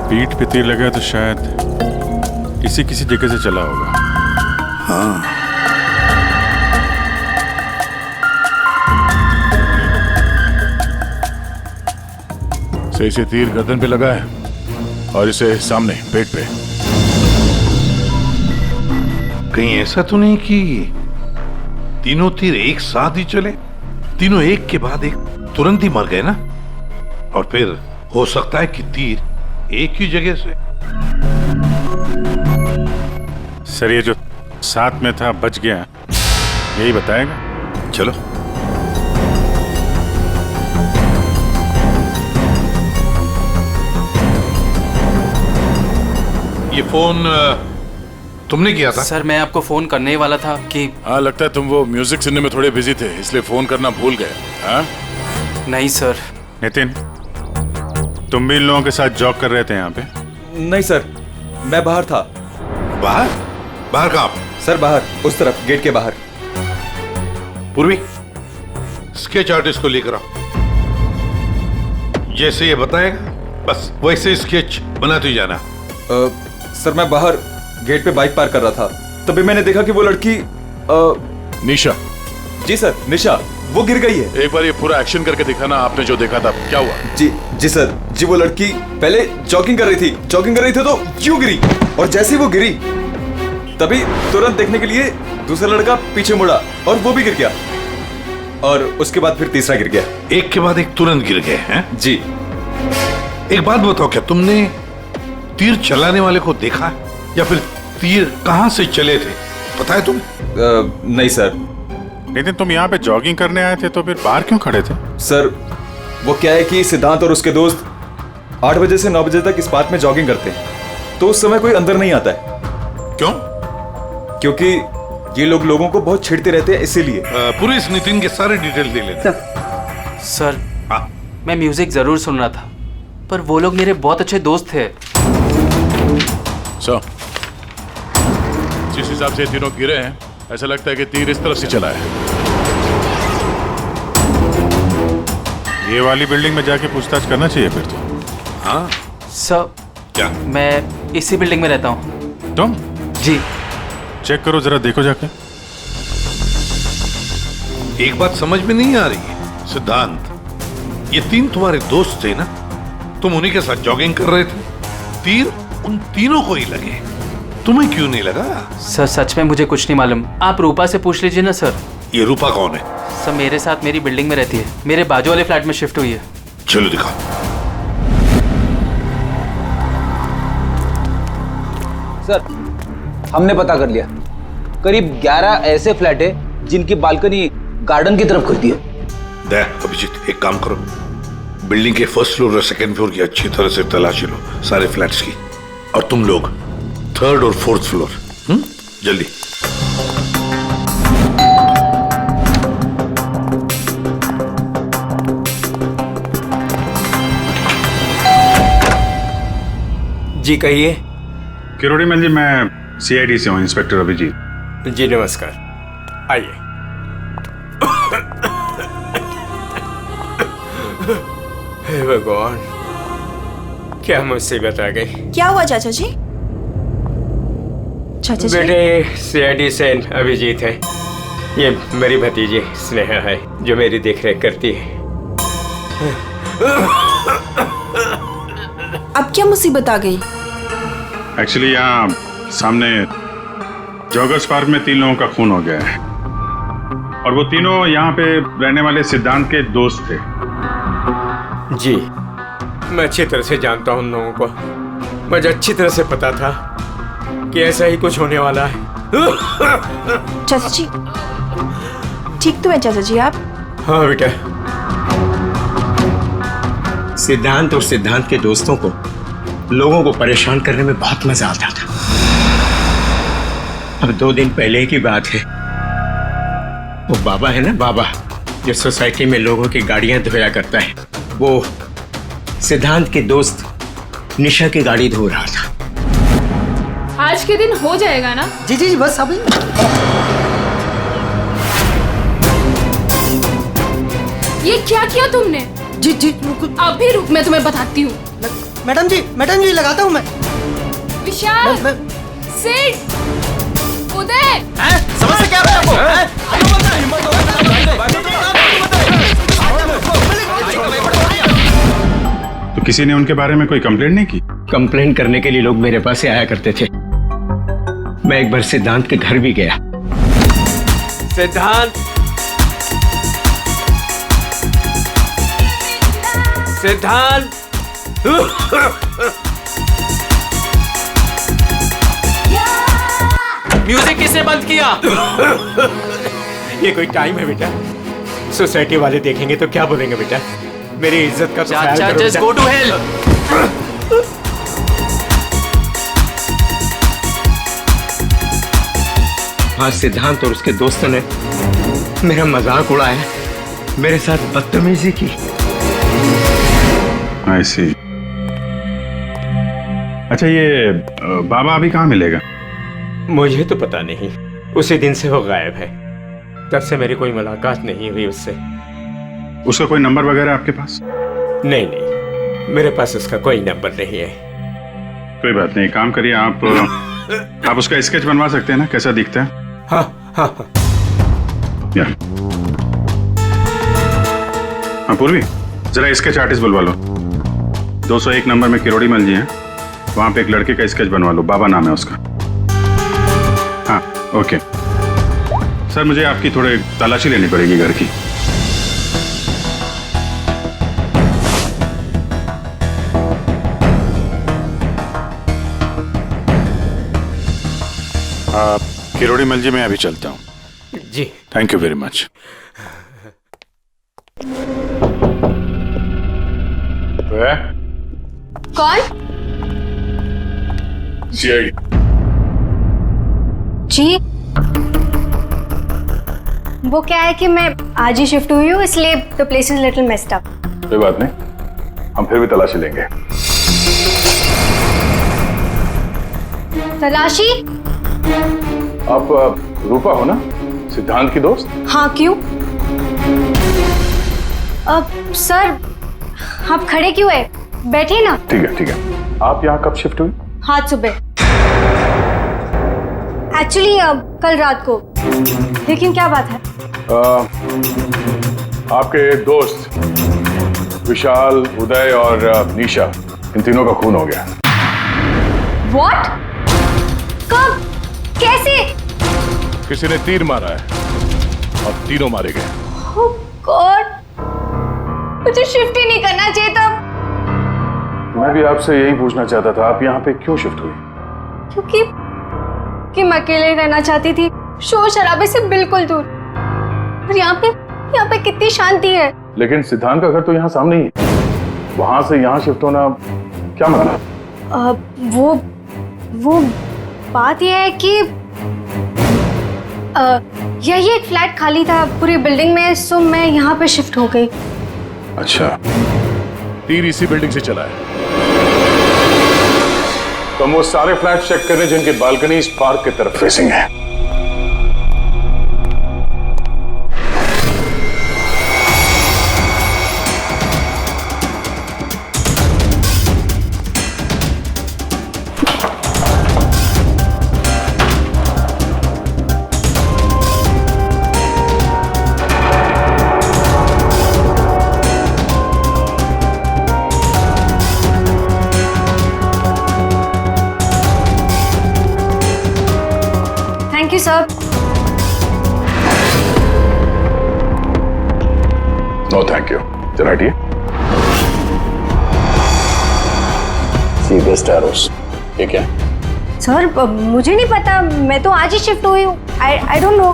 पीठ पे तीर लगा तो शायद इसी किसी जगह से चला होगा। हाँ, से इसे तीर गर्दन पे लगा है और इसे सामने पेट पे। कहीं ऐसा तो नहीं कि तीनों तीर एक साथ ही चले? तीनों एक के बाद एक तुरंत ही मर गए ना? और फिर हो सकता है कि तीर एक ही जगह से। सर ये जो साथ में था बच गया, यही बताएगा। चलो। ये फोन तुमने किया था? सर मैं आपको फोन करने ही वाला था कि हाँ, लगता है तुम वो म्यूजिक सुनने में थोड़े बिजी थे, इसलिए फोन करना भूल गए। हाँ? नहीं सर। नितिन, तुम भी इन लोगों के साथ जॉब कर रहे थे यहाँ पे? नहीं सर, मैं बाहर था। बाहर? बाहर कहाँ? सर बाहर, उस तरफ, गेट के बाहर। पूर्वी, स्केच आर्टिस्ट को लेकर आओ। जैसे ये बताएगा बस वैसे स्केच बनाते ही जाना। सर मैं बाहर गेट पे बाइक पार्क कर रहा था, तभी मैंने देखा कि वो लड़की निशा। जी सर, निशा, वो गिर गई है। एक बार ये पूरा एक्शन करके दिखाना, आपने जो देखा था क्या हुआ? जी सर, जी वो लड़की पहले जॉगिंग कर रही थी तो यूं गिरी, और जैसे ही वो गिरी तभी तुरंत देखने के लिए दूसरा लड़का पीछे मुड़ा और वो भी गिर गया, और उसके बाद फिर तीसरा गिर गया। एक के बाद एक तुरंत गिर गए हैं? जी। एक बात बताओ, क्या तुमने तीर चलाने वाले को देखा या फिर तीर कहां से चले थे, पता है तुम्हें? नहीं सर। नितिन, तुम यहाँ पे जॉगिंग करने आए थे तो फिर बाहर क्यों खड़े थे? सर वो क्या है कि सिद्धांत और उसके दोस्त 8 बजे से 9 बजे तक इस पार्क में जॉगिंग करते हैं, तो उस समय कोई अंदर नहीं आता है। क्यों? क्योंकि ये लोग लोगों को बहुत छेड़ते रहते हैं, इसीलिए। पूरे इस नितिन के सारे डिटेल दे लेते। सर हाँ। मैं म्यूजिक जरूर सुन रहा था, पर वो लोग मेरे बहुत अच्छे दोस्त थे। सो जिस हिसाब से तीनों गिरे हैं, ऐसा लगता है कि तीर इस तरफ से चला है। ये वाली बिल्डिंग में जाके पूछताछ करना चाहिए फिर तो। हाँ? सर क्या? मैं इसी बिल्डिंग में रहता हूँ। तुम? जी। चेक करो जरा, देखो जाके। एक बात समझ में नहीं आ रही है सिद्धांत, ये तीन तुम्हारे दोस्त थे ना, तुम उन्हीं के साथ जॉगिंग कर रहे थे, तीर उन तीनों को ही लगे, तुम्हें क्यों नहीं लगा? सर सच में मुझे कुछ नहीं मालूम, आप रूपा से पूछ लीजिए ना सर। ये रूपा कौन है? सर मेरे साथ मेरी बिल्डिंग में रहती है, मेरे बाजू वाले फ्लैट में शिफ्ट हुई है। चलो दिखाओ। सर हमने पता कर लिया, करीब 11 ऐसे फ्लैट है जिनकी बालकनी गार्डन की तरफ खुलती है। देख अभिजीत, एक काम करो, बिल्डिंग के फर्स्ट फ्लोर और सेकंड फ्लोर की अच्छी तरह से तलाशी लो, सारे फ्लैट्स की, और तुम लोग थर्ड और फोर्थ फ्लोर। जल्दी। जी कहिए। किरोड़ी मैन जी, मैं सीआईडी से हूँ, इंस्पेक्टर अभिजीत। जी नमस्कार, आइए। हे भगवान, क्या मुसीबत आ गई। क्या हुआ चाचा जी? चाचा जी? बेटे सीआईडी से अभिजीत है, ये मेरी भतीजी स्नेहा है जो मेरी देखरेख करती है। अब क्या मुसीबत आ गई? एक्चुअली यहाँ सामने जॉगर्स पार्क में 3 लोगों का खून हो गया है, और वो तीनों यहाँ पे रहने वाले सिद्धांत के दोस्त थे। जी मैं अच्छी तरह से जानता हूँ उन लोगों को, मुझे अच्छी तरह से पता था कि ऐसा ही कुछ होने वाला है। चाचा जी ठीक तो है चाचा जी आप? हाँ बेटा, सिद्धांत और सिद्धांत के दोस्तों को लोगों को परेशान करने में बहुत मजा आता था। अब 2 दिन पहले की बात है, वो बाबा है ना, बाबा जो सोसाइटी में लोगों की गाड़ियां धोया करता है, वो सिद्धांत के दोस्त निशा की गाड़ी धो रहा था। आज के दिन हो जाएगा ना? जी जी जी बस अभी। ये क्या किया तुमने? जी जी अभी रुक, मैं तुम्हें बताती हूँ। मैडम जी लगाता हूँ मैं। विशाल, सिड, उदय, समझ से क्या रहा है आपको? तो किसी ने उनके बारे में कोई कंप्लेंट नहीं की? कंप्लेन करने के लिए लोग मेरे पास से आया करते थे। मैं एक बार सिद्धांत के घर भी गया। सिद्धांत, सिद्धांत, म्यूजिक किसने बंद किया? ये कोई टाइम है बेटा? सोसाइटी वाले देखेंगे तो क्या बोलेंगे बेटा? मेरी इज्जत का तो ख्याल चाचा, करो जस्ट बेटा। Go to hell. आज सिद्धांत और उसके दोस्तों ने मेरा मजाक उड़ाया, मेरे साथ बदतमीजी की। I see. अच्छा, ये बाबा अभी कहाँ मिलेगा? मुझे तो पता नहीं, उसी दिन से वो गायब है। तब से मेरी कोई मुलाकात नहीं हुई उससे। उसका कोई नंबर वगैरह आपके पास? नहीं नहीं, मेरे पास उसका कोई नंबर नहीं है। कोई बात नहीं, काम करिए आप उसका स्केच बनवा सकते हैं ना, कैसा दिखता है? हाँ हाँ हाँ। या हाँ पूर्वी, जरा स्केच आर्टिस्ट बुलवा लो। 201 नंबर में किरोड़ी मल जी हैं, वहां पे एक लड़के का स्केच बनवा लो, बाबा नाम है उसका। हाँ ओके सर, मुझे आपकी थोड़े तलाशी लेनी पड़ेगी घर की। किरोड़ी मल जी मैं अभी चलता हूँ। जी थैंक यू वेरी मच। कौन? सीआईडी। जी, वो क्या है कि मैं आज ही शिफ्ट हुई हूँ, इसलिए the place is little messed up. कोई बात नहीं, हम फिर भी तलाशी लेंगे। तलाशी? आप रूपा हो ना, सिद्धांत की दोस्त? हाँ, क्यों? सर, आप खड़े क्यों है? बैठिए ना। ठीक है। आप यहाँ कब शिफ्ट हुई? आज सुबह, एक्चुअली कल रात को। लेकिन क्या बात है? आपके दोस्त विशाल, उदय और निशा, इन तीनों का खून हो गया। What? कब? कैसे? किसी ने तीर मारा है और तीनों मारे गए। Oh God! मुझे शिफ्ट ही नहीं करना चाहिए था। मैं भी आपसे यही पूछना चाहता था, आप यहाँ पे क्यों शिफ्ट हुई? क्योंकि मैं अकेले रहना चाहती थी, शोर शराबे से बिल्कुल दूर। और यहाँ पे कितनी शांति है। लेकिन सिद्धांत का घर तो यहाँ सामने ही है, वहां से यहाँ शिफ्ट होना क्या मतलब? वो बात यह है कि यही एक फ्लैट खाली था पूरी बिल्डिंग में, सो मैं यहाँ पे शिफ्ट हो गई। अच्छा, तीर इसी बिल्डिंग से चला है। तो हम वो सारे फ्लैट चेक कर रहे हैं जिनकी बालकनी इस पार्क की तरफ फेसिंग है। Thank you sir. No thank you, जरा हटिए। सी बेस्ट एरोस, ये क्या है? सर, मुझे नहीं पता, मैं तो आज ही शिफ्ट हुई हूँ। I don't know.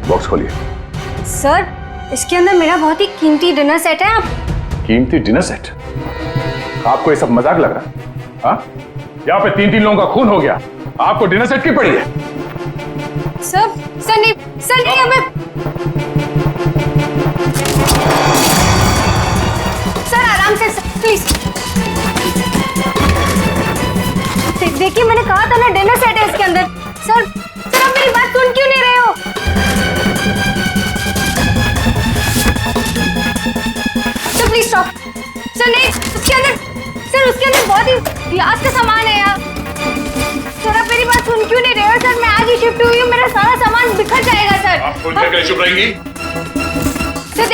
बॉक्स खोलिए। सर, इसके अंदर मेरा बहुत ही कीमती डिनर सेट है। आप कीमती डिनर सेट? आपको ये सब मजाक लग रहा है? हाँ, यहाँ पे 3 लोगों का खून हो गया, आपको डिनर सेट की पड़ी है? सर नहीं, हमें सर आराम से, प्लीज। देखिए, मैंने कहा था ना डिनर सेट है इसके अंदर। सर आप मेरी बात सुन क्यों नहीं रहे हो? Sir please stop. सर नहीं, इसके अंदर, सर सर उसके अंदर बहुत ही ग्लास का सामान है यार। सर आप मेरी बात सुन क्यों नहीं रहे हो सर? मैं आज ही शिफ्ट हुई हूँ, मेरा सारा सामान बिखर जाएगा सर। आप फोन करके चुप रहेंगी? सर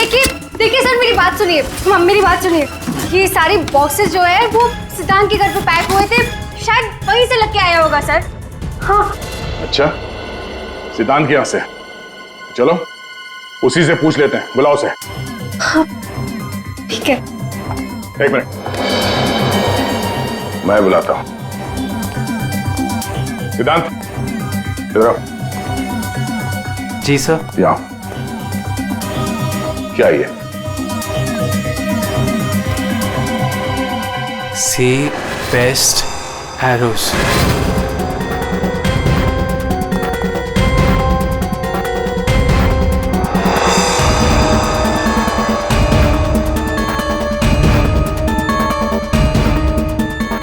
देखिए सर मेरी बात सुनिए, मेरी बात सुनिए। ये सारे बॉक्सेस जो है वो सिद्धांत के घर पे पैक हुए थे, शायद वहीं से लग के आया होगा सर। हाँ। अच्छा, सिद्धांत के यहाँ से? चलो उसी से पूछ लेते हैं, बुलाओ उसे। हाँ ठीक है। एक मिनट, मैं बुलाता हूं। सिद्धांत इधर आओ। जी सर। यहाँ क्या ये? सी बेस्ट एरोस।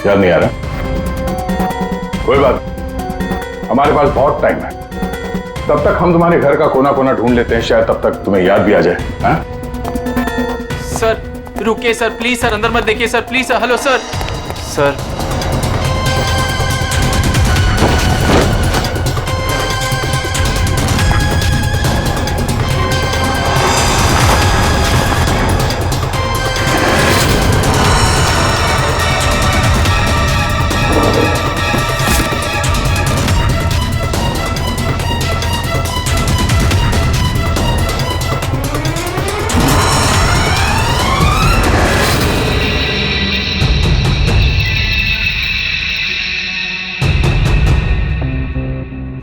याद नहीं आ रहा? कोई बात, हमारे पास बहुत टाइम है। तब तक हम तुम्हारे घर का कोना कोना ढूंढ लेते हैं, शायद तब तक तुम्हें याद भी आ जाए। हाँ? सर रुकिए सर, प्लीज सर, अंदर मत देखिए sir, please sir. Hello sir. Sir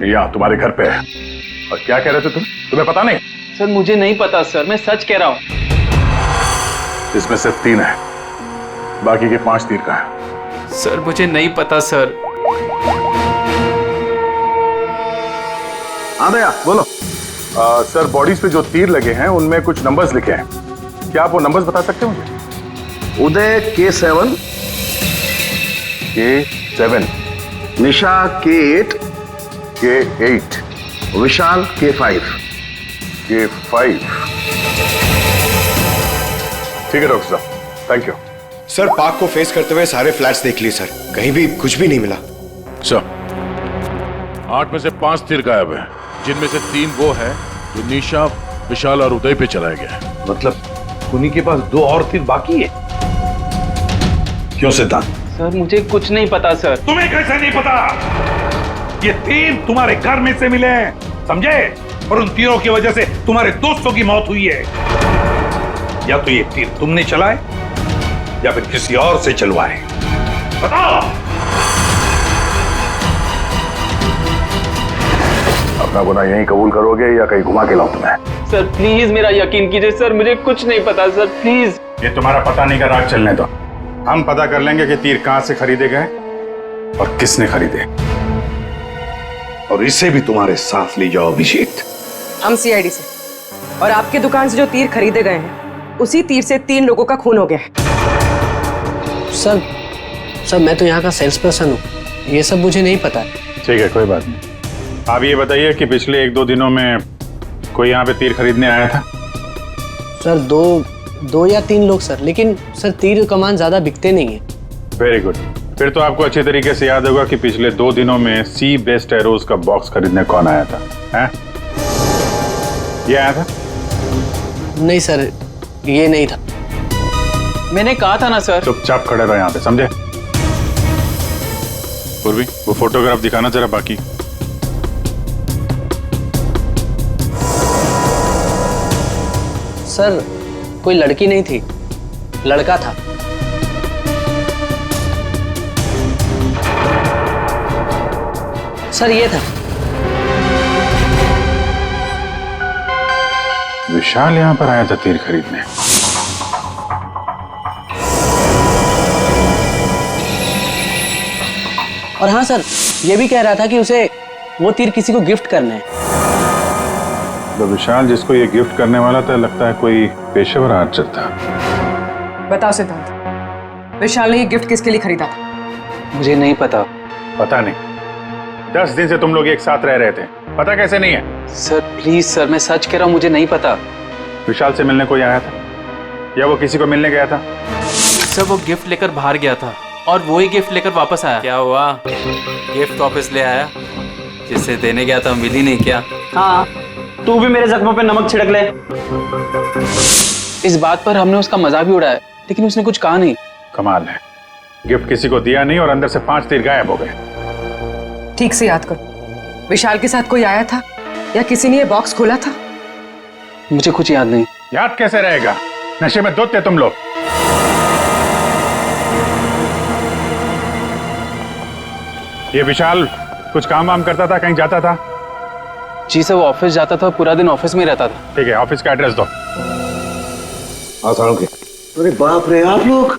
यहाँ तुम्हारे घर पे है। और क्या कह रहे थे तुम्हें पता नहीं? सर मुझे नहीं पता सर, मैं सच कह रहा हूँ। इसमें सिर्फ 3 है, बाकी के 5 तीर का है। सर मुझे नहीं पता सर। हाँ भैया बोलो। सर बॉडीज पे जो तीर लगे हैं उनमें कुछ नंबर्स लिखे हैं, क्या आप वो नंबर्स बता सकते हैं मुझे? उदय K7, K7, निशा K8, K8, विशाल K5। K5। ठीक है डॉक्टर साहब, थैंक यू। सर पार्क को फेस करते हुए सारे फ्लैट्स देख लिए सर, कहीं भी कुछ भी नहीं मिला। सर 8 में से 5 तीर गायब है, जिनमें से 3 वो है जो निशा, विशाल और उदय पे चलाया गया है। मतलब उन्हीं के पास 2 और तीर बाकी है। क्यों सिद्धांत? सर मुझे कुछ नहीं पता सर। तुम्हें कैसे नहीं पता? ये तीर तुम्हारे घर में से मिले हैं, समझे? और उन तीरों की वजह से तुम्हारे दोस्तों की मौत हुई है। या तो ये तीर तुमने चलाए या फिर किसी और से चलवाए, बताओ। अपना गुनाह यहीं कबूल करोगे या कहीं घुमा के लाऊं तुम्हें? सर प्लीज मेरा यकीन कीजिए सर, मुझे कुछ नहीं पता सर, प्लीज। ये तुम्हारा पता नहीं का राज चलने दो, हम पता कर लेंगे कि तीर कहां से खरीदे गए और किसने खरीदे। और इसे भी तुम्हारे साथ ले जाओ अभिषेक। हम CID से, और आपके दुकान से जो तीर खरीदे गए हैं उसी तीर से 3 लोगों का खून हो गया है। सर मैं तो यहाँ का सेल्स पर्सन हूँ, ये सब मुझे नहीं पता। ठीक है कोई बात नहीं। आप ये बताइए कि पिछले 1-2 दिनों में कोई यहाँ पे तीर खरीदने आया था? सर 2 या 3 लोग सर, लेकिन सर तीर कमान ज्यादा बिकते नहीं है। वेरी गुड, फिर तो आपको अच्छे तरीके से याद होगा कि पिछले 2 दिनों में सी बेस्ट एरोज का बॉक्स खरीदने कौन आया था? हैं? ये आया था? नहीं सर, ये नहीं था। मैंने कहा था ना सर। चुपचाप खड़े रहो यहाँ पे, समझे? पूर्वी वो फोटोग्राफ दिखाना जरा बाकी। सर कोई लड़की नहीं थी, लड़का था। सर ये था। विशाल यहाँ पर आया था तीर खरीदने। और हाँ सर, ये भी कह रहा था कि उसे वो तीर किसी को गिफ्ट करने हैं। तो विशाल जिसको ये गिफ्ट करने वाला था, लगता है कोई पेशेवर आर्चर था। बताओ सिद्धांत, विशाल ने ये गिफ्ट किसके लिए खरीदा था? मुझे नहीं पता। पता नहीं? 10 दिन से तुम लोग एक साथ रह रहे थे, पता कैसे नहीं है? सर प्लीज सर, मैं सच कह रहा हूँ, मुझे नहीं पता। विशाल से मिलने कोई आया था या वो किसी को मिलने गया था? सर वो गिफ्ट लेकर बाहर गया था, और वही गिफ्ट लेकर वापस आया। क्या हुआ, गिफ्ट वापस ले आया? जिससे देने गया था मिली नहीं क्या? हाँ, तू भी मेरे जख्मों पे नमक छिड़क ले। इस बात पर हमने उसका मजाक भी उड़ाया, लेकिन उसने कुछ कहा नहीं। कमाल है, गिफ्ट किसी को दिया नहीं और अंदर से 5 तीर गायब हो गए। ठीक से याद करो, विशाल के साथ कोई आया था या किसी ने ये बॉक्स खोला था? मुझे कुछ याद नहीं। याद कैसे रहेगा, नशे में धुत थे तुम लोग। ये विशाल कुछ काम वाम करता था, कहीं जाता था? जी सर, वो ऑफिस जाता था, पूरा दिन ऑफिस में रहता था। ठीक है, ऑफिस का एड्रेस दो। अरे बाप रे, आप लोग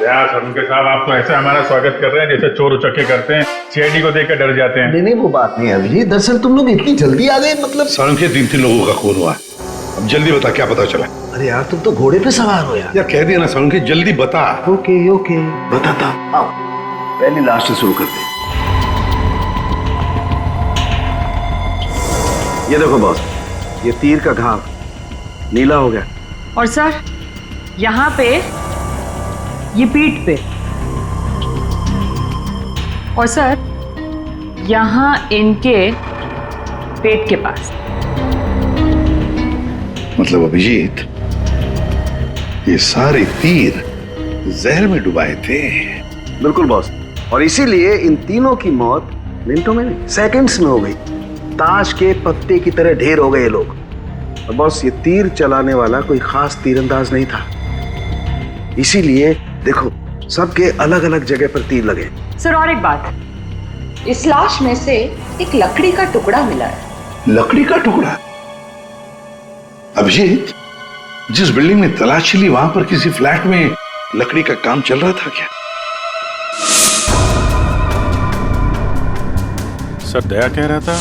यार सरुणके साहब, आप तो ऐसे हमारा स्वागत कर रहे हैं जैसे चोर उचक्के करते हैं, सीआईडी को देखकर डर जाते हैं। नहीं वो बात नहीं है अभी। दरअसल तुम लोग इतनी जल्दी आ गए, मतलब सड़क के 3 लोगों का खून हुआ। अब जल्दी बता, क्या पता चला? अरे यार तुम तो घोड़े पे सवार हो यार। कह दिया ना सड़क के, जल्दी बता। ओके बताता। आओ पहले लास्ट से शुरू करते हैं। ये देखो बॉस, ये तीर का घाव नीला हो गया। और सर यहाँ पे, ये पीठ पे, और सर यहाँ इनके पेट के पास। मतलब अभिजीत, ये सारे तीर जहर में डुबाए थे। बिल्कुल बॉस, और इसीलिए इन तीनों की मौत मिनटों में नहीं, सेकंड्स में हो गई। ताश के पत्ते की तरह ढेर हो गए लोग। और बॉस, ये तीर चलाने वाला कोई खास तीरंदाज नहीं था, इसीलिए देखो सबके अलग अलग जगह पर तीर लगे। सर और एक बात, इस लाश में से एक लकड़ी का टुकड़ा मिला है। लकड़ी का टुकड़ा? अभिजीत, जिस बिल्डिंग में तलाशी ली वहां पर किसी फ्लैट में लकड़ी का काम चल रहा था क्या? सर दया कह रहा था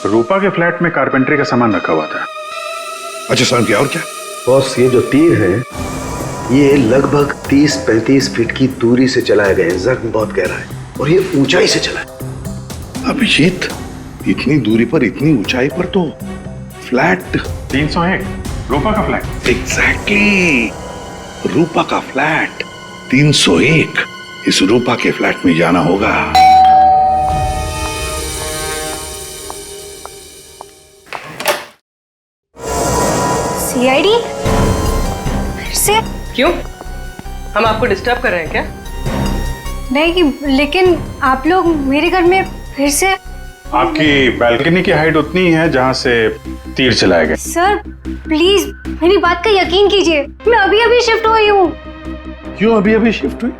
रूपा के फ्लैट में कारपेंटरी का सामान रखा हुआ था। अच्छा सर, क्या और क्या? बॉस, ये जो तीर है ये लगभग 30-35 फीट की दूरी से चलाए गए हैं। जख्म बहुत गहरा है और ये ऊंचाई से चला है। अभिजीत, इतनी दूरी पर, इतनी ऊंचाई पर तो फ्लैट 301 रूपा का फ्लैट। एग्जैक्टली, रूपा का फ्लैट 301। इस रूपा के फ्लैट में जाना होगा। सीआईडी? फिर से? क्यों, हम आपको डिस्टर्ब कर रहे हैं क्या? नहीं, लेकिन आप लोग मेरे घर में फिर से? आपकी बैल्कनी की हाइट उतनी है जहां से तीर चलाए गए। सर प्लीज मेरी बात का यकीन कीजिए, मैं अभी अभी शिफ्ट हुई हूँ। क्यों अभी अभी शिफ्ट हुई?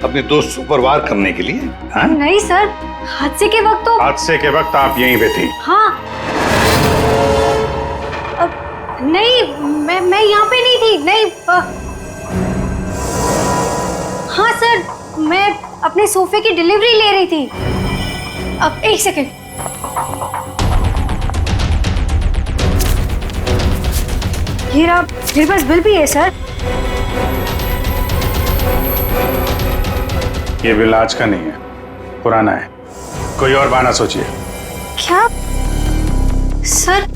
अपने दोस्त को परवार करने के लिए? हाँ? नहीं सर, हादसे के वक्त तो। हादसे के वक्त आप यहीं पे थी? हाँ। नहीं, मैं यहाँ पे नहीं थी। नहीं हाँ सर, मैं अपने सोफे की डिलीवरी ले रही थी। अब एक सेकंड। ये रहा, मेरे पास बिल भी है सर। ये बिल आज का नहीं है, पुराना है। कोई और बहाना सोचिए। क्या सर?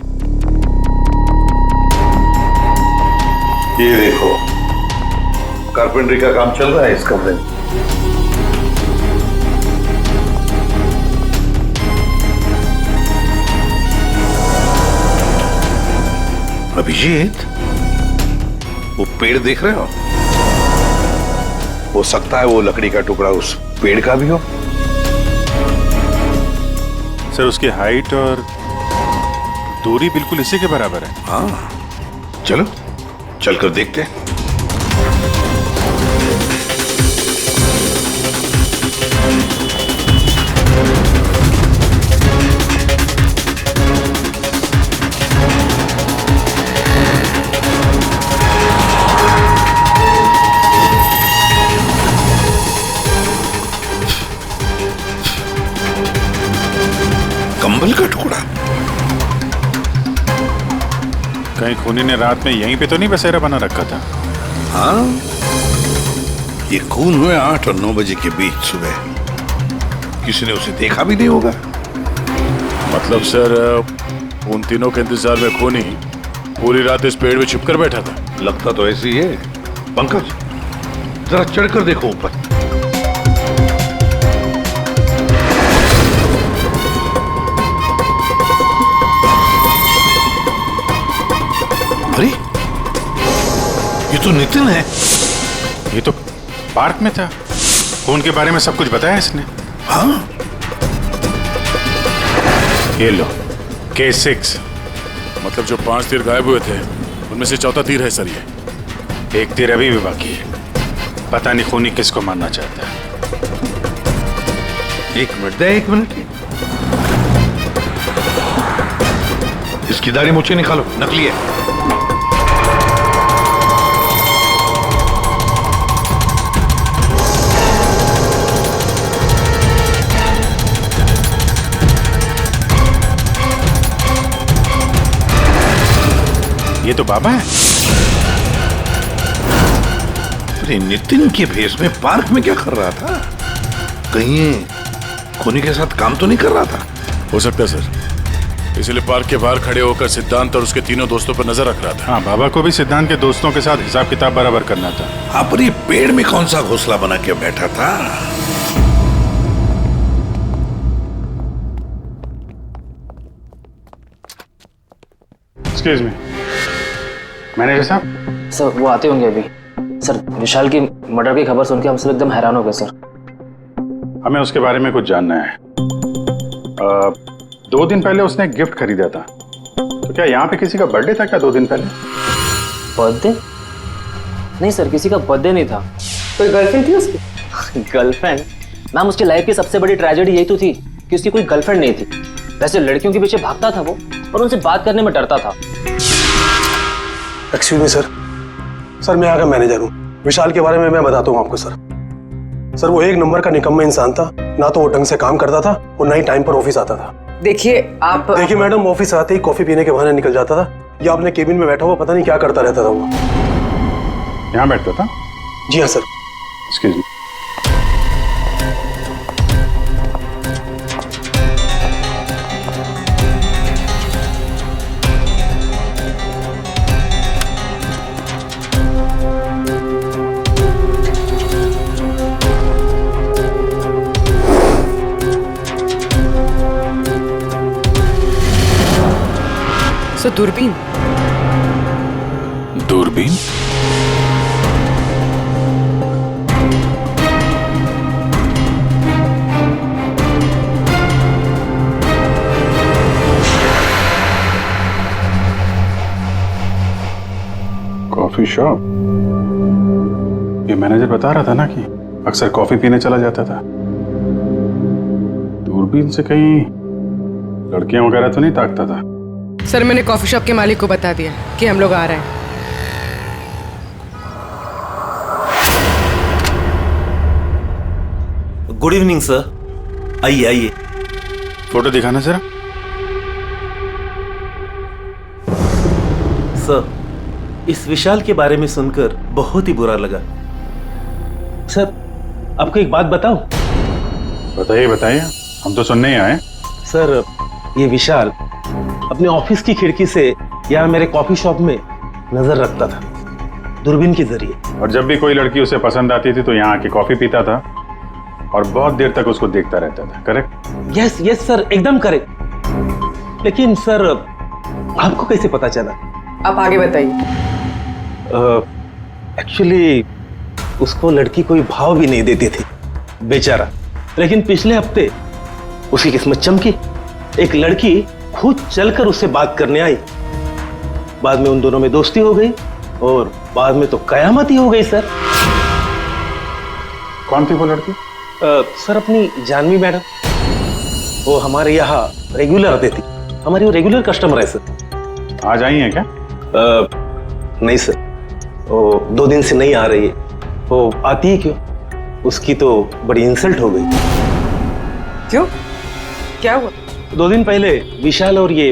ये देखो, कारपेंटरी का काम चल रहा है इस कमरे में। अभिजीत, वो पेड़ देख रहे हो? हो सकता है वो लकड़ी का टुकड़ा उस पेड़ का भी हो। सर उसकी हाइट और दूरी बिल्कुल इसी के बराबर है। हाँ, चलो चलकर देखते हैं। कंबल का टुकड़ा? कहीं खूनी ने रात में यहीं पे तो नहीं बसेरा बना रखा था? हाँ, ये खून हुए 8 और 9 बजे के बीच सुबह। किसी ने उसे देखा भी नहीं होगा। मतलब सर, उन तीनों के इंतजार में खूनी पूरी रात इस पेड़ में छिपकर बैठा था? लगता तो ऐसे ही है। पंकज, जरा चढ़कर देखो ऊपर। अरे ये तो नितिन है। ये तो पार्क में था, खून के बारे में सब कुछ बताया इसने। हाँ ये लो K6। मतलब जो 5 तीर गायब हुए थे उनमें से चौथा तीर है सर ये। एक तीर अभी भी बाकी है, पता नहीं खूनी किसको मारना चाहता है। एक मिनट दे, एक मिनट। इसकी दाढ़ी मुझे निकालो, नकली है। ये तो बाबा है। अरे नितिन के भेष में पार्क में क्या कर रहा था? कहीं खूनी के साथ काम तो नहीं कर रहा था? हो सकता है सर, इसलिए पार्क के बाहर खड़े होकर सिद्धांत और उसके तीनों दोस्तों पर नजर रख रहा था। हाँ, बाबा को भी सिद्धांत के दोस्तों के साथ हिसाब किताब बराबर करना था। हाँ, पर ये पेड़ में कौन सा घोंसला बना के बैठा था? एक्सक्यूज मी, मैनेजर साहब। सर वो आते होंगे अभी। सर विशाल की मर्डर की खबर सुन के हम सब एकदम हैरान हो गए सर। हमें उसके बारे में कुछ जानना है। 2 दिन पहले उसने एक गिफ्ट खरीदा था, तो क्या यहाँ पे किसी का बर्थडे था क्या 2 दिन पहले? बर्थडे? नहीं सर, किसी का बर्थडे नहीं था। कोई गर्लफ्रेंड थी उसकी? गर्लफ्रेंड? मैम उसकी लाइफ की सबसे बड़ी ट्रेजेडी यही तो थी कि उसकी कोई गर्लफ्रेंड नहीं थी। वैसे लड़कियों के पीछे भागता था वो, और उनसे बात करने में डरता था। एक्सक्यूज मी सर, सर मैं यहाँ का मैनेजर हूँ। विशाल के बारे में मैं बताता हूँ आपको सर। सर वो एक नंबर का निकम्मा इंसान था, ना तो वो ढंग से काम करता था और ना ही टाइम पर ऑफिस आता था। देखिए मैडम, ऑफिस आते ही कॉफी पीने के बहाने निकल जाता था या अपने केबिन में बैठा हुआ पता नहीं क्या करता रहता था वो। यहाँ बैठता था? जी हाँ सर। Excuse me. सर दूरबीन? दूरबीन? Coffee shop? ये मैनेजर बता रहा था ना कि अक्सर कॉफी पीने चला जाता था। दूरबीन से कहीं लड़कियां वगैरह तो नहीं ताकता था? सर मैंने कॉफी शॉप के मालिक को बता दिया कि हम लोग आ रहे हैं। गुड इवनिंग सर, आइए आइए। फोटो दिखाना जरा। सर इस विशाल के बारे में सुनकर बहुत ही बुरा लगा। सर आपको एक बात बताऊं? बताइए बताइए, हम तो सुनने ही आए। सर ये विशाल अपने ऑफिस की खिड़की से यहाँ मेरे कॉफी शॉप में नजर रखता था, दूरबीन के जरिए। और जब भी कोई लड़की उसे पसंद आती थी तो यहाँ आके कॉफी पीता था और बहुत देर तक उसको देखता रहता था। करेक्ट? यस यस सर, एकदम करेक्ट। लेकिन सर आपको कैसे पता चला? आप आगे बताइए। एक्चुअली उसको लड़की कोई भाव भी नहीं देती थी बेचारा, लेकिन पिछले हफ्ते उसकी किस्मत चमकी। एक लड़की खुद चलकर उससे बात करने आई। बाद में उन दोनों में दोस्ती हो गई और बाद में तो कयामत ही हो गई सर। कौन थी वो लड़की? सर अपनी जानवी मैडम, वो हमारे यहाँ रेगुलर आती थी, हमारी वो रेगुलर कस्टमर है सर। आज आई है क्या? नहीं सर, वो 2 दिन से नहीं आ रही है। वो आती ही क्यों? उसकी तो बड़ी इंसल्ट हो गई। क्यों? क्या हुआ? 2 दिन पहले विशाल और ये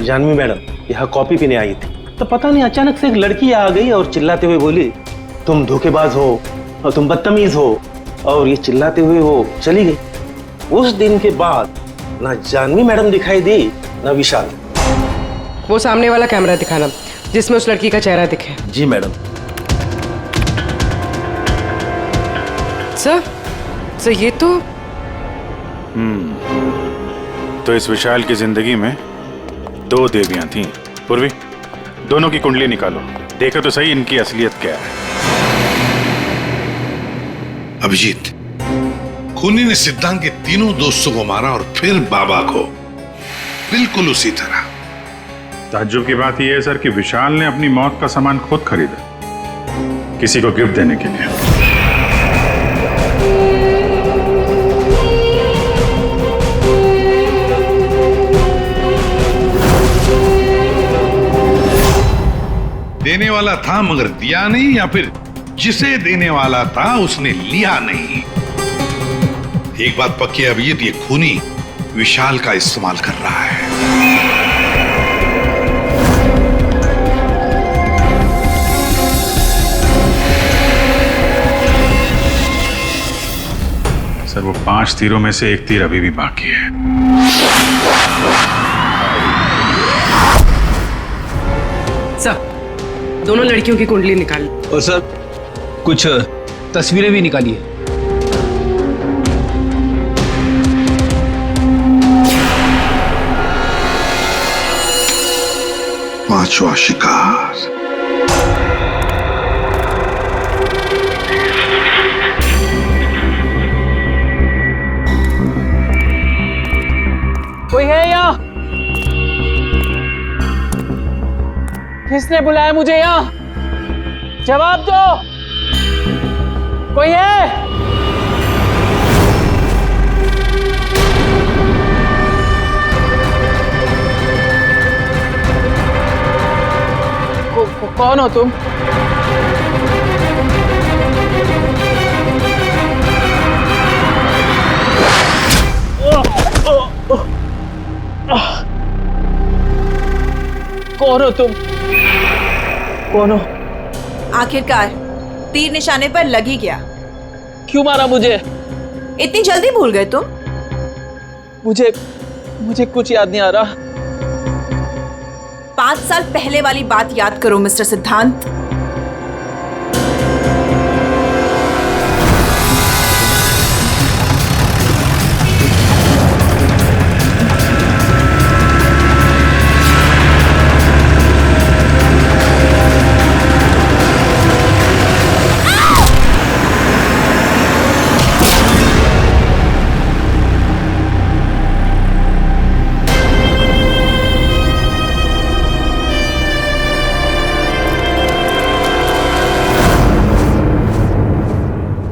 जानवी मैडम यहाँ कॉफी पीने आई थी, तो पता नहीं अचानक से एक लड़की आ गई और चिल्लाते हुए बोली, तुम धोखेबाज हो और तुम बदतमीज हो, और ये चिल्लाते हुए वो चली गई। उस दिन के बाद ना जानवी मैडम दिखाई दी ना विशाल। वो सामने वाला कैमरा दिखाना जिसमें उस लड़की का चेहरा दिखे। जी मैडम। सर ये तो तो इस विशाल की जिंदगी में 2 देवियां थीं। पूर्वी, दोनों की कुंडली निकालो, देखो तो सही इनकी असलियत क्या है। अभिजीत, खूनी ने सिद्धांत के तीनों दोस्तों को मारा और फिर बाबा को, बिल्कुल उसी तरह। ताज्जुब की बात यह है सर कि विशाल ने अपनी मौत का सामान खुद खरीदा, किसी को गिफ्ट देने के लिए। देने वाला था मगर दिया नहीं, या फिर जिसे देने वाला था उसने लिया नहीं। एक बात पक्की है अभिजीत, ये खूनी विशाल का इस्तेमाल कर रहा है। सर वो 5 तीरों में से एक तीर अभी भी बाकी है। सर, दोनों लड़कियों की कुंडली निकाली। और सर कुछ तस्वीरें भी निकाली है। पांचवा शिकार। कोई है यहाँ? किसने बुलाया मुझे यहाँ? जवाब दो। कोई है? कौन हो तुम? कौन हो तुम? कौन हो? आखिरकार तीर निशाने पर लग ही गया। क्यों मारा मुझे? इतनी जल्दी भूल गए तुम? मुझे कुछ याद नहीं आ रहा। 5 साल पहले वाली बात याद करो मिस्टर सिद्धांत।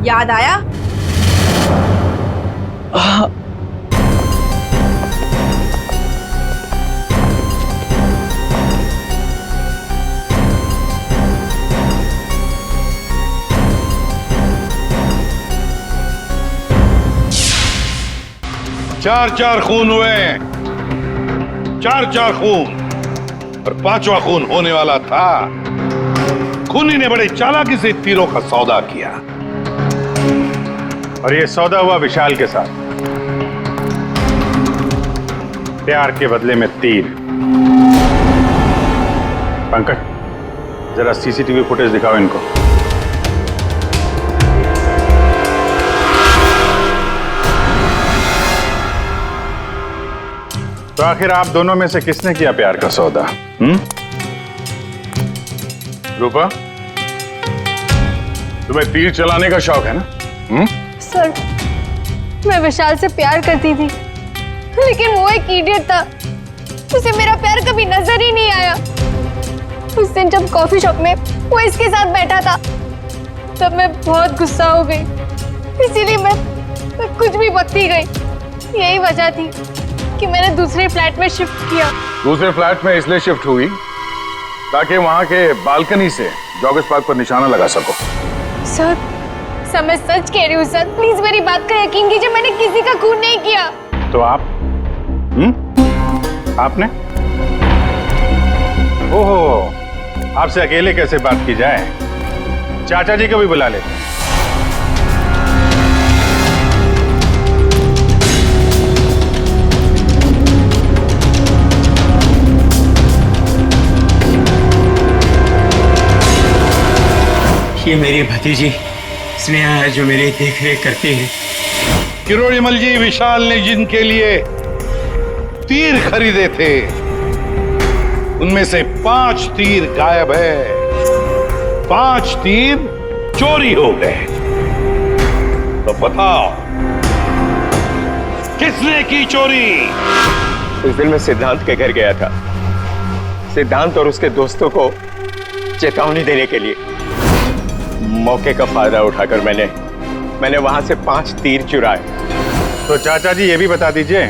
याद आया? चार खून हुए, 4 खून, और 5वां खून होने वाला था। खूनी ने बड़े चालाकी से तीरों का सौदा किया, और ये सौदा हुआ विशाल के साथ। प्यार के बदले में तीर। पंकज, जरा सीसीटीवी फुटेज दिखाओ इनको। तो आखिर आप दोनों में से किसने किया प्यार का सौदा? रूपा, तुम्हें तीर चलाने का शौक है ना? सर, मैं विशाल से प्यार करती थी, लेकिन वो एक इडियट था। उसे मेरा प्यार कभी नजर ही नहीं आया। उस दिन जब कॉफी शॉप में वो इसके साथ बैठा था, तब मैं बहुत गुस्सा हो गई। इसीलिए मैं कुछ भी बकती गई। यही वजह थी कि मैंने दूसरे फ्लैट में शिफ्ट किया। दूसरे फ्लैट में इसलिए शिफ्ट हुई ताकि वहां के बालकनी से जॉगर्स पार्क पर निशाना लगा सको। सर, मैं सच कह रही हूँ सर, प्लीज मेरी बात का यकीन कीजिए। मैंने किसी का खून नहीं किया। तो आप? आपने? ओहो, आपसे अकेले कैसे बात की जाए? चाचा जी को भी बुला लेते हैं। ये मेरी भतीजी स्नेहा है जो मेरी देख रेख करती है। किरोड़ीमल जी, विशाल ने जिनके लिए तीर खरीदे थे उनमें से 5 तीर गायब है, 5 तीर चोरी हो गए। तो बताओ किसने की चोरी? उस दिन मैं सिद्धांत के घर गया था, सिद्धांत और उसके दोस्तों को चेतावनी देने के लिए। मौके का फायदा उठाकर मैंने वहां से 5 तीर चुराए। तो चाचा जी ये भी बता दीजिए,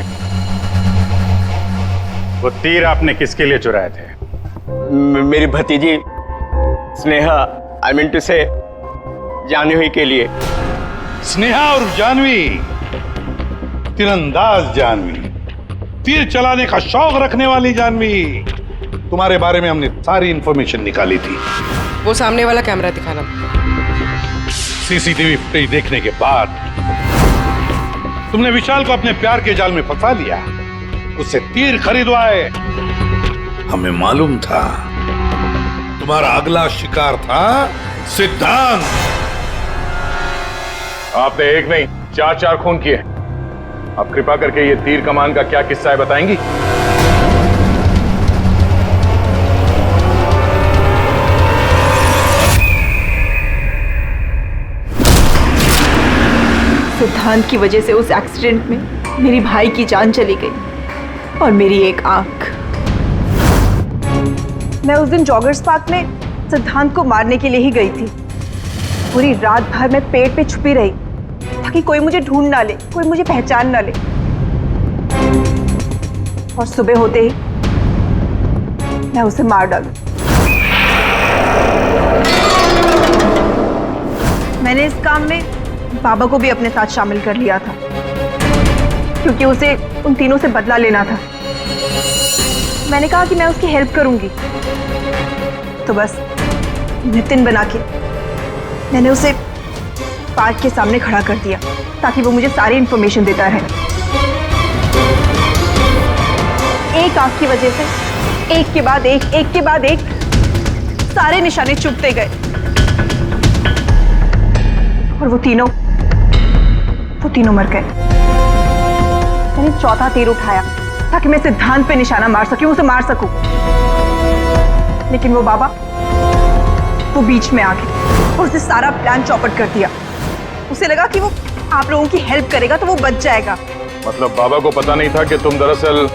वो तीर आपने किसके लिए चुराए थे? मेरी भतीजी स्नेहा, आई मीन टू से जानवी के लिए। स्नेहा और जानवी, तीरंदाज जानवी, तीर चलाने का शौक रखने वाली जानवी, तुम्हारे बारे में हमने सारी इंफॉर्मेशन निकाली थी। वो सामने वाला कैमरा दिखाना। सीसीटीवी फुटेज देखने के बाद तुमने विशाल को अपने प्यार के जाल में फंसा लिया, उससे तीर खरीदवाए। हमें मालूम था तुम्हारा अगला शिकार था सिद्धांत। आपने एक नहीं 4 खून किए। आप कृपा करके ये तीर कमान का क्या किस्सा है बताएंगी? सिद्धांत की वजह से उस एक्सीडेंट में मेरी भाई की जान चली गई और मेरी एक आंख। मैं उस दिन जॉगर्स पार्क में सिद्धांत को मारने के लिए ही गई थी। पूरी रात भर मैं पेड़ पे छुपी रही ताकि कोई मुझे ढूंढ ना ले, कोई मुझे पहचान ना ले। और सुबह होते ही मैं उसे मार डालूं। मैंने इस काम में बाबा को भी अपने साथ शामिल कर लिया था क्योंकि उसे उन तीनों से बदला लेना था। मैंने कहा कि मैं उसकी हेल्प करूंगी, तो बस नितिन बना के मैंने उसे पार्क के सामने खड़ा कर दिया ताकि वो मुझे सारी इंफॉर्मेशन देता रहे। एक आंख की वजह से एक के बाद एक सारे निशाने चुभते गए और वो तीनों मर गए। मैंने चौथा तीर उठाया ताकि मैं सिद्धांत पे निशाना मार सकूं, उसे मार सकूं। लेकिन वो बाबा वो बीच में आ गए और उसने सारा प्लान चौपट कर दिया। उसे लगा कि वो आप लोगों की हेल्प करेगा तो वो बच जाएगा। मतलब बाबा को पता नहीं था कि तुम दरअसल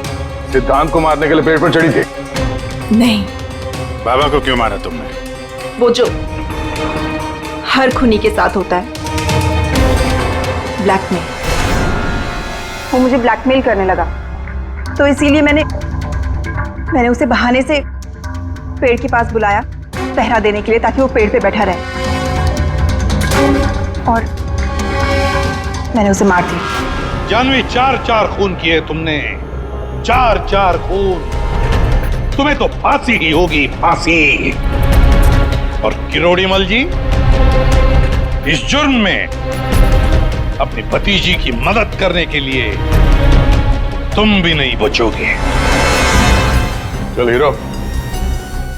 सिद्धांत को मारने के लिए पेड़ पर चढ़ी थी? नहीं। बाबा को क्यों मारा तुमने? वो जो हर खूनी के साथ होता है, ब्लैकमेल। वो मुझे ब्लैकमेल करने लगा, तो इसीलिए मैंने उसे बहाने से पेड़ के पास बुलाया पहरा देने के लिए ताकि वो पेड़ पे बैठा रहे, और मैंने उसे मार दिया। जानवी, 4 खून किए तुमने, 4 खून। तुम्हें तो फांसी ही होगी, फांसी। और किरोड़ीमल जी, इस जुर्म में अपनी भतीजी की मदद करने के लिए तुम भी नहीं बचोगे। चल हीरो,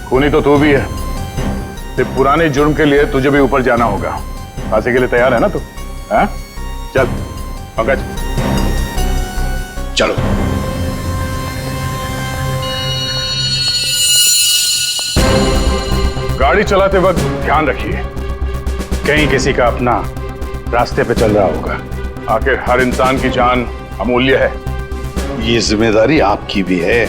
खूनी तो तू भी है, सिर्फ पुराने जुर्म के लिए तुझे भी ऊपर जाना होगा। फांसी के लिए तैयार है ना तू? हाँ? चल पंकज, चलो। गाड़ी चलाते वक्त ध्यान रखिए, कहीं किसी का अपना रास्ते पे चल रहा होगा। आखिर हर इंसान की जान अमूल्य है। ये जिम्मेदारी आपकी भी है।